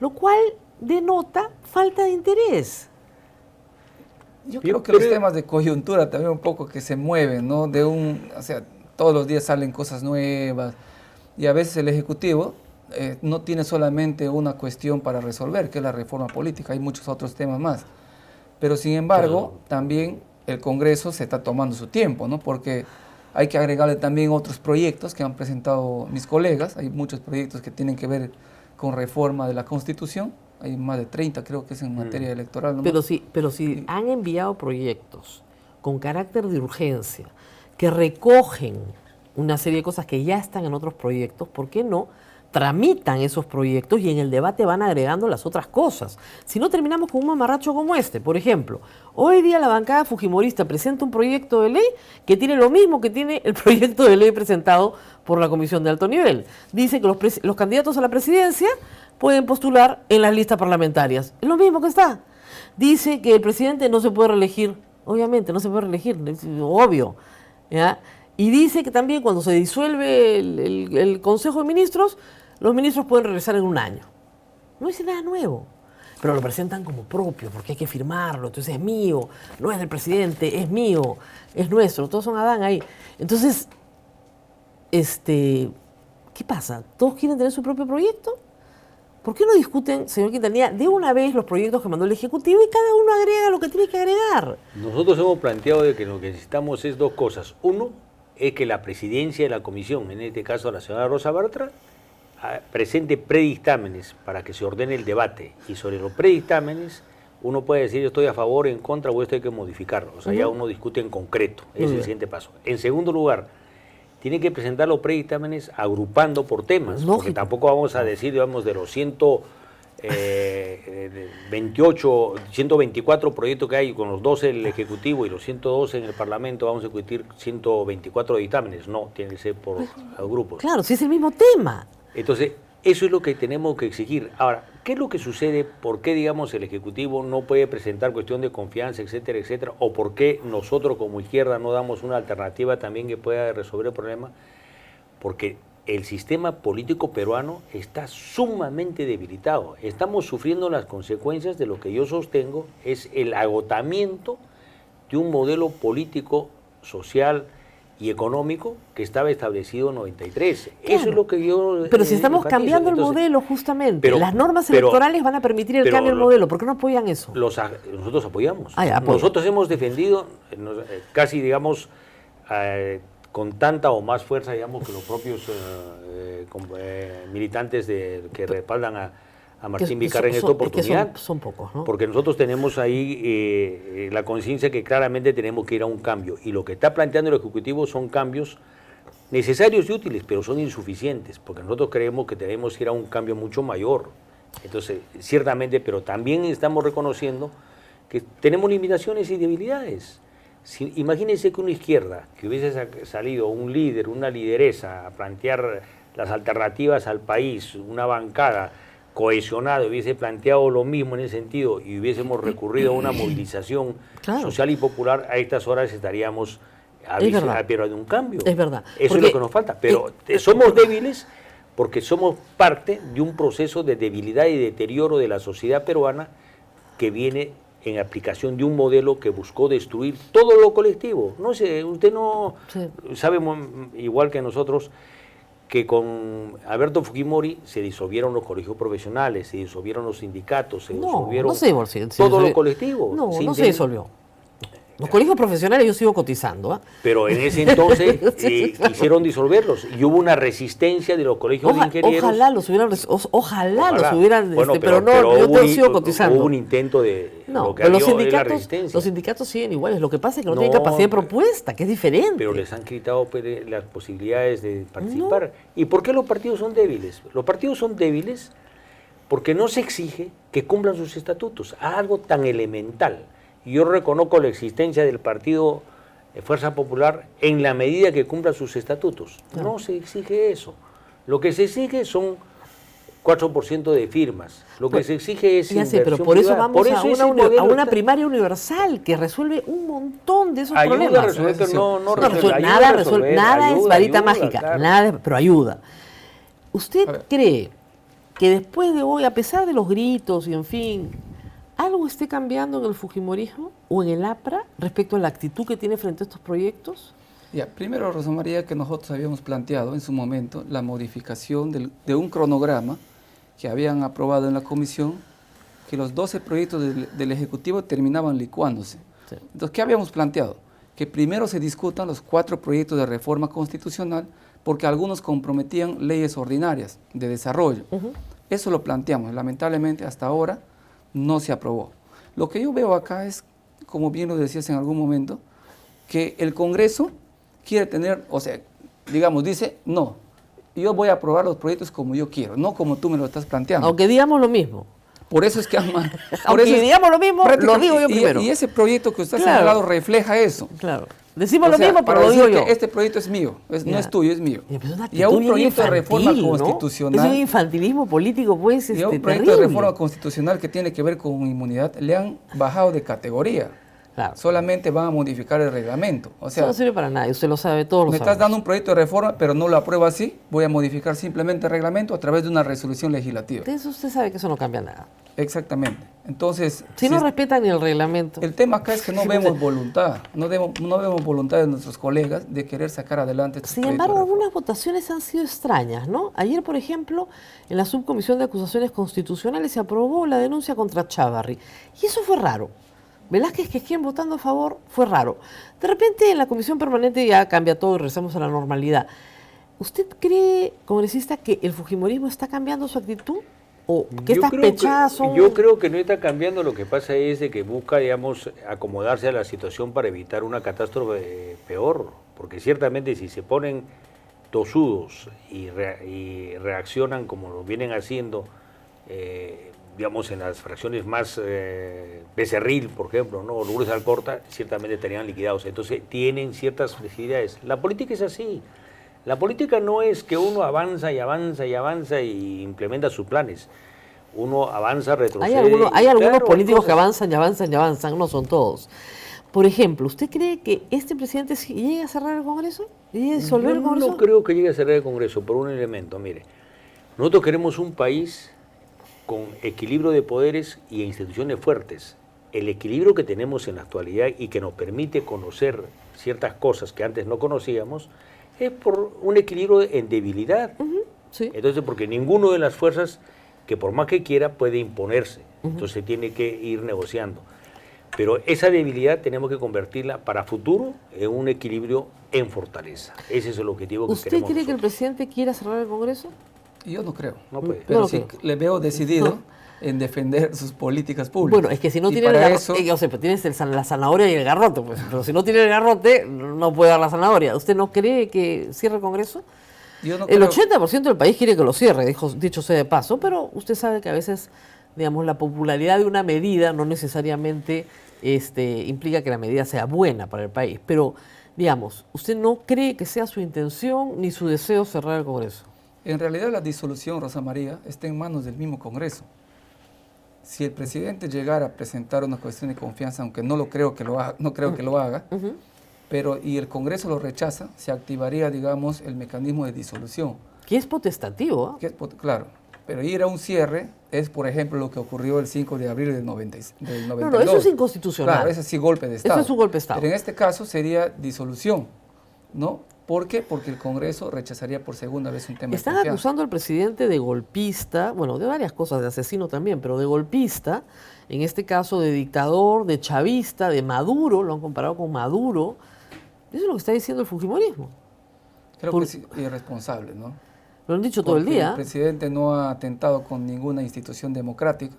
A: lo cual denota falta de interés.
H: Yo creo que los temas de coyuntura también un poco que se mueven, ¿no? O sea, todos los días salen cosas nuevas y a veces el Ejecutivo no tiene solamente una cuestión para resolver, que es la reforma política, hay muchos otros temas más. Pero sin embargo, también el Congreso se está tomando su tiempo, ¿no? Porque hay que agregarle también otros proyectos que han presentado mis colegas, hay muchos proyectos que tienen que ver con reforma de la Constitución, hay más de 30 creo que es en materia electoral. ¿No?
A: Pero si han enviado proyectos con carácter de urgencia, que recogen una serie de cosas que ya están en otros proyectos, ¿por qué no tramitan esos proyectos y en el debate van agregando las otras cosas? Si no, terminamos con un mamarracho como este. Por ejemplo, hoy día la bancada fujimorista presenta un proyecto de ley que tiene lo mismo que tiene el proyecto de ley presentado por la Comisión de Alto Nivel. Dice que los candidatos a la presidencia pueden postular en las listas parlamentarias. Es lo mismo que está. Dice que el presidente no se puede reelegir. Obviamente, no se puede reelegir, es obvio, ¿ya? Y dice que también cuando se disuelve el Consejo de Ministros, los ministros pueden regresar en un año. No dice nada nuevo, pero lo presentan como propio, porque hay que firmarlo, entonces es mío, no es del presidente, es mío, es nuestro, todos son Adán ahí. Entonces, ¿qué pasa? ¿Todos quieren tener su propio proyecto? ¿Por qué no discuten, señor Quintanilla, de una vez los proyectos que mandó el Ejecutivo y cada uno agrega lo que tiene que agregar?
I: Nosotros hemos planteado de que lo que necesitamos es 2 cosas. Uno, es que la presidencia de la comisión, en este caso la señora Rosa Bartra, presente predictámenes para que se ordene el debate, y sobre los predictámenes uno puede decir yo estoy a favor, en contra, o esto hay que modificarlo. O sea, ya uno discute en concreto, ese es el siguiente paso. En segundo lugar, tiene que presentar los predictámenes agrupando por temas, porque tampoco vamos a decir, digamos, de los 124 proyectos que hay, con los 12 en el Ejecutivo y los 112 en el Parlamento, vamos a discutir 124 dictámenes. No, tiene que ser por grupos.
A: Claro, si es el mismo tema.
I: Entonces, eso es lo que tenemos que exigir. Ahora, ¿qué es lo que sucede? ¿Por qué, digamos, el Ejecutivo no puede presentar cuestión de confianza, etcétera, etcétera? ¿O por qué nosotros como izquierda no damos una alternativa también que pueda resolver el problema? Porque el sistema político peruano está sumamente debilitado. Estamos sufriendo las consecuencias de lo que yo sostengo, es el agotamiento de un modelo político, social y económico que estaba establecido en 93.
A: Claro.
I: Eso es lo que yo...
A: Pero si estamos cambiando el modelo, justamente, las normas electorales van a permitir el cambio del modelo. ¿Por qué no apoyan eso?
I: Nosotros apoyamos.
A: Apoyan.
I: Nosotros hemos defendido, casi, digamos, con tanta o más fuerza, digamos, que los propios militantes que respaldan a Martín Vizcarra en esta oportunidad.
A: Son pocos, ¿no?
I: Porque nosotros tenemos ahí la conciencia que claramente tenemos que ir a un cambio. Y lo que está planteando el Ejecutivo son cambios necesarios y útiles, pero son insuficientes, porque nosotros creemos que tenemos que ir a un cambio mucho mayor. Entonces, ciertamente, pero también estamos reconociendo que tenemos limitaciones y debilidades. Imagínense que una izquierda, que hubiese salido un líder, una lideresa a plantear las alternativas al país, una bancada cohesionada, hubiese planteado lo mismo en ese sentido y hubiésemos recurrido a una movilización social y popular, a estas horas estaríamos a de un cambio.
A: Es verdad.
I: Eso es lo que nos falta. Pero somos débiles porque somos parte de un proceso de debilidad y deterioro de la sociedad peruana que viene en aplicación de un modelo que buscó destruir todo lo colectivo. No sé, usted no sabe igual que nosotros que con Alberto Fujimori se disolvieron los colegios profesionales, se disolvieron los sindicatos, se disolvieron todo lo colectivo.
A: No se disolvió. Los colegios profesionales yo sigo cotizando.
I: Pero en ese entonces quisieron disolverlos y hubo una resistencia de los colegios de ingenieros.
A: Ojalá los hubieran, bueno, pero yo sigo cotizando.
I: Hubo un intento de
A: lo que pero los sindicatos siguen iguales. Lo que pasa es que no tienen capacidad de propuesta, que es diferente.
I: Pero les han quitado las posibilidades de participar. ¿Y por qué los partidos son débiles? Los partidos son débiles porque no se exige que cumplan sus estatutos, algo tan elemental. Yo reconozco la existencia del partido Fuerza Popular en la medida que cumpla sus estatutos. No se exige eso. Lo que se exige son 4% de firmas. Lo que se exige es inversión
A: pero por eso
I: privada.
A: Vamos a una primaria universal que resuelve un montón de esos problemas.
I: Resuelve, pero no resuelve.
A: Nada es varita mágica, claro. Pero ayuda. ¿Usted cree que después de hoy, a pesar de los gritos y en fin, algo esté cambiando en el fujimorismo o en el APRA respecto a la actitud que tiene frente a estos proyectos?
H: Primero, Rosa María, que nosotros habíamos planteado en su momento la modificación de un cronograma que habían aprobado en la comisión, que los 12 proyectos del Ejecutivo terminaban licuándose. Sí. Entonces, ¿qué habíamos planteado? Que primero se discutan los 4 proyectos de reforma constitucional porque algunos comprometían leyes ordinarias de desarrollo. Eso lo planteamos. Lamentablemente, hasta ahora no se aprobó. Lo que yo veo acá es, como bien lo decías en algún momento, que el Congreso quiere tener, o sea, digamos, dice, no, yo voy a aprobar los proyectos como yo quiero, no como tú me lo estás planteando.
A: Aunque digamos lo mismo.
H: Por eso es que...
A: Aunque digamos lo mismo, lo digo yo primero.
H: Y ese proyecto que usted ha señalado refleja eso.
A: Claro. Decimos lo mismo, pero lo digo yo.
H: Este proyecto es mío, no es tuyo, es mío. Y a un proyecto de reforma constitucional...
A: Es un infantilismo político, pues,
H: y a un proyecto de reforma constitucional que tiene que ver con inmunidad, le han bajado de categoría. Claro. Solamente van a modificar el reglamento. O sea,
A: eso no sirve para nada, usted lo sabe, todos lo
H: sabemos. Me estás dando un proyecto de reforma, pero no lo apruebo así, voy a modificar simplemente el reglamento a través de una resolución legislativa.
A: De eso usted sabe que eso no cambia nada.
H: Exactamente. Entonces,
A: si no respetan ni el reglamento.
H: El tema acá es que no vemos voluntad, no vemos voluntad de nuestros colegas de querer sacar adelante este
A: Sin embargo, algunas votaciones han sido extrañas, ¿no? Ayer, por ejemplo, en la Subcomisión de Acusaciones Constitucionales se aprobó la denuncia contra Chávarri. Y eso fue raro. Velázquez, que quien votando a favor, fue raro. De repente en la Comisión Permanente ya cambia todo y regresamos a la normalidad. ¿Usted cree, congresista, que el fujimorismo está cambiando su actitud? ¿O que
I: Yo
A: estas
I: creo que-
A: pechadas son...?
I: Yo creo que no está cambiando, lo que pasa es de que busca, digamos, acomodarse a la situación para evitar una catástrofe peor, porque ciertamente si se ponen tosudos y reaccionan como lo vienen haciendo, digamos, en las fracciones más Becerril, por ejemplo, ¿no? O Lourdes Alcorta, ciertamente estarían liquidados. Entonces tienen ciertas flexibilidades. La política es así. La política no es que uno avanza y avanza y avanza y implementa sus planes. Uno avanza, retrocede.
A: Hay algunos
I: claro,
A: políticos que
I: cosas.
A: avanzan y avanzan y avanzan, no son todos. Por ejemplo, ¿usted cree que este presidente llegue a cerrar el Congreso? ¿Llegue a disolver el
I: Yo
A: Congreso?
I: no creo que llegue a cerrar el Congreso por un elemento. Mire, nosotros queremos un país con equilibrio de poderes y instituciones fuertes. El equilibrio que tenemos en la actualidad y que nos permite conocer ciertas cosas que antes no conocíamos es por un equilibrio en debilidad.
A: Sí.
I: Entonces, porque ninguno de las fuerzas que por más que quiera puede imponerse. Entonces tiene que ir negociando. Pero esa debilidad tenemos que convertirla para futuro en un equilibrio en fortaleza. Ese es el objetivo que
A: ¿Usted
I: queremos
A: cree que el
I: nosotros.
A: presidente quiera cerrar el Congreso?
H: Yo no creo.
I: No puede.
H: Pero
A: No,
H: sí
A: ok.
H: le veo decidido en defender sus políticas públicas.
A: Bueno, es que si no
H: Y
A: tiene el
H: para
A: garrote,
H: eso,
A: yo sé, pero tienes la zanahoria y el garrote, pues. Pero si no tiene el garrote, no puede dar la zanahoria. ¿Usted no cree que cierre el Congreso?
H: yo no
A: El
H: creo-
A: 80% del país quiere que lo cierre, dicho sea de paso, pero usted sabe que a veces, digamos, la popularidad de una medida no necesariamente implica que la medida sea buena para el país. Pero, digamos, ¿usted no cree que sea su intención ni su deseo cerrar el Congreso?
H: En realidad la disolución, Rosa María, está en manos del mismo Congreso. Si el presidente llegara a presentar una cuestión de confianza, aunque no lo creo que lo haga, no creo que lo haga, pero y el Congreso lo rechaza, se activaría, digamos, el mecanismo de disolución.
A: Que es potestativo, ¿ah?
H: Que es claro, pero ir a un cierre es, por ejemplo, lo que ocurrió el 5 de abril del 92.
A: No, eso es inconstitucional.
H: Claro, ese sí golpe de Estado.
A: Eso es un golpe de Estado.
H: Pero en este caso sería disolución, ¿no? ¿Por qué? Porque el Congreso rechazaría por segunda vez un tema
A: Están
H: de confianza.
A: acusando al presidente de golpista, bueno, de varias cosas, de asesino también, pero de golpista, en este caso de dictador, de chavista, de Maduro, lo han comparado con Maduro. Eso es lo que está diciendo el fujimorismo.
H: Creo
A: por-
H: que es irresponsable, ¿no?
A: Lo han dicho todo el
H: Porque
A: día.
H: El presidente no ha atentado con ninguna institución democrática.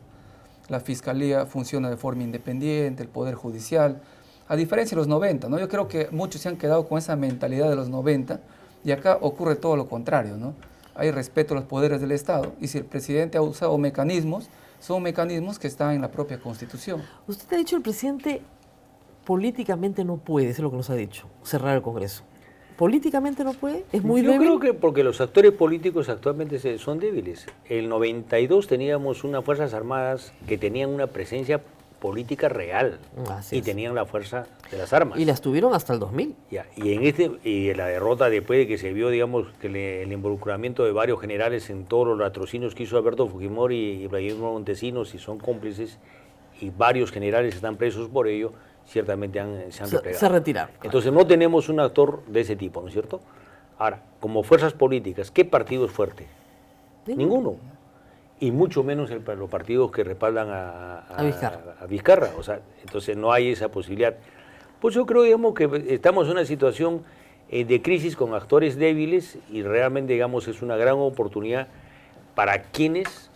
H: La Fiscalía funciona de forma independiente, el Poder Judicial, a diferencia de los 90, ¿no? Yo creo que muchos se han quedado con esa mentalidad de los 90 y acá ocurre todo lo contrario, ¿no? Hay respeto a los poderes del Estado y si el presidente ha usado mecanismos, son mecanismos que están en la propia Constitución.
A: Usted ha dicho el presidente políticamente no puede, eso es lo que nos ha dicho, cerrar el Congreso. ¿Políticamente no puede? ¿Es muy
I: Yo
A: débil?
I: creo que porque los actores políticos actualmente son débiles. En el 92 teníamos unas Fuerzas Armadas que tenían una presencia política real
A: Así
I: y
A: es.
I: tenían la fuerza de las armas.
A: Y las tuvieron hasta el 2000.
I: Ya, y la derrota después de que se vio, digamos, que el involucramiento de varios generales en todos los latrocinios que hizo Alberto Fujimori y Vladimir Montesinos, y son cómplices, y varios generales están presos por ello, ciertamente se han replegado.
A: Se retiraron.
I: Entonces no tenemos un actor de ese tipo, ¿no es cierto? Ahora, como fuerzas políticas, ¿qué partido es fuerte? Ninguno. Y mucho menos los partidos que respaldan a Vizcarra. O sea, entonces no hay esa posibilidad. Pues yo creo, digamos, que estamos en una situación de crisis con actores débiles y realmente, digamos, es una gran oportunidad para quienes,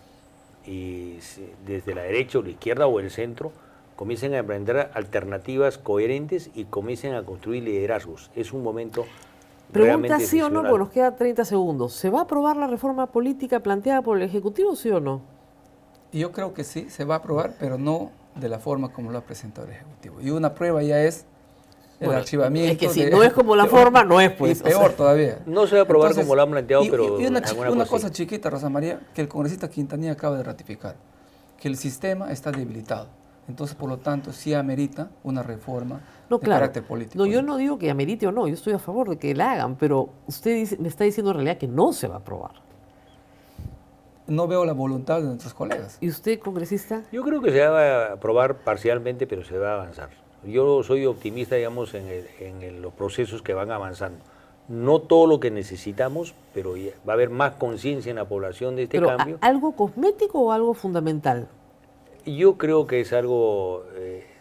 I: desde la derecha o la izquierda o el centro, comiencen a emprender alternativas coherentes y comiencen a construir liderazgos. Es un momento
A: Pregunta
I: realmente
A: sí o no,
I: excepcional.
A: porque nos queda 30 segundos. ¿Se va a aprobar la reforma política planteada por el Ejecutivo, sí o no?
H: Y yo creo que sí, se va a aprobar, pero no de la forma como lo ha presentado el Ejecutivo. Y una prueba ya es el
A: Bueno,
H: archivamiento.
A: es que si no es como la forma, no es, pues,
H: Y
A: o
H: peor
A: sea.
H: todavía.
I: No se va a aprobar como lo han planteado, pero
H: Y una,
I: alguna
H: una
I: cosa
H: cosa
I: sí.
H: chiquita, Rosa María, que el congresista Quintanilla acaba de ratificar, que el sistema está debilitado. Entonces, por lo tanto, sí amerita una reforma
A: No,
H: de
A: claro.
H: carácter político.
A: No, yo no digo que amerite o no, yo estoy a favor de que la hagan, pero usted me está diciendo en realidad que no se va a aprobar.
H: No veo la voluntad de nuestros colegas.
A: ¿Y usted, congresista?
I: Yo creo que se va a aprobar parcialmente, pero se va a avanzar. Yo soy optimista, digamos, en los procesos que van avanzando. No todo lo que necesitamos, pero va a haber más conciencia en la población de este
A: Pero,
I: cambio.
A: ¿algo cosmético o algo fundamental?
I: Yo creo que es algo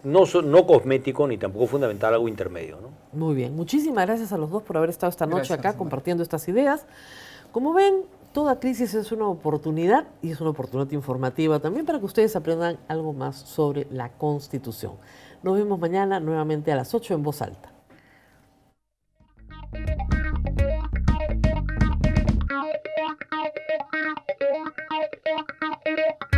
I: no cosmético ni tampoco fundamental, algo intermedio, ¿no?
A: Muy bien, muchísimas gracias a los dos por haber estado esta noche
H: Gracias,
A: acá compartiendo estas ideas. Como ven, toda crisis es una oportunidad y es una oportunidad informativa también para que ustedes aprendan algo más sobre la Constitución. Nos vemos mañana nuevamente a las 8 en Voz Alta.
J: Thank you.